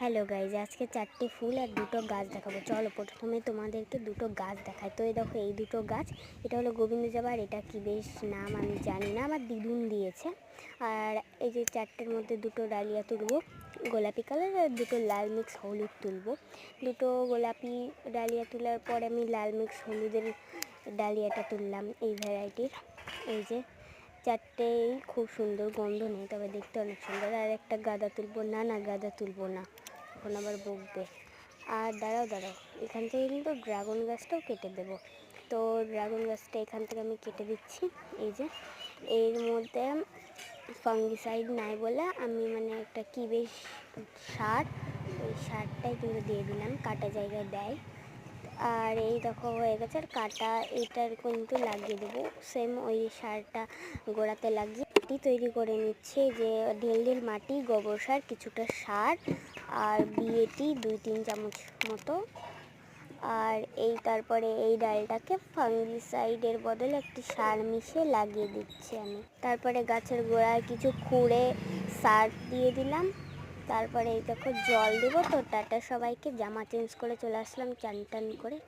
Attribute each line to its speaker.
Speaker 1: Hello guys, আজকে 4টে ফুল আর 2টো গাছ দেখাবো। চলো প্রথমে তোমাদেরকে 2টো গাছ দেখাই। তো এই দেখো, এই 2টো গাছ, এটা হলো গোবিন্দ জবা আর এটা কি বেশ নাম আমি জানি না, আমার দিদুন দিয়েছে। আর এই যে 4টের মধ্যে 2টো ডালিয়া তুলবো গোলাপি কালার আর 2টো লাল মিক্স হলুদ তুলবো। 2টো গোলাপি ডালিয়া তোলার পর আমি লাল মিক্স হলুদের ডালিয়াটা তুললাম এই ভ্যারাইটির। এই যে 4টেই খুব সুন্দর, গন্ধ নেই তবে দেখতে অনেক সুন্দর। আর একটা গাঁদা তুলবো না, গাঁদা তুলবো না, এখন আবার বকবে। আর দাঁড়াও, এখান থেকে কিন্তু ড্রাগন গাছটাও কেটে দেবো। তো ড্রাগন গাছটা এখান থেকে আমি কেটে দিচ্ছি। এই যে এর মধ্যে ফাঙ্গিসাইড নাই বলে আমি একটা কি বেশ সার, ওই সারটাই কিন্তু দিয়ে দিলাম, কাটা জায়গায় দেয়। আর এই দেখো হয়ে গেছে। আর কাটা এটার কিন্তু লাগিয়ে দেবো, সেম ওই সারটা গোড়াতে লাগিয়ে মাটি তৈরি করে নিচ্ছে। যে ঢেল মাটি, গোবর সার, কিছুটা সার আর বিএটি 2-3 চামচ মতো। আর তারপরে এই ডালটাকে ফাঙ্গিসাইডের বদলে একটি সার মিশিয়ে লাগিয়ে দিচ্ছি আমি। তারপরে গাছের গোড়ায় কিছু খুঁড়ে সার দিয়ে দিলাম। তারপরে এই দেখো জল দেবো। তো টাটা সবাইকে, জামা চেঞ্জ করে চলে আসলাম চান টান করে।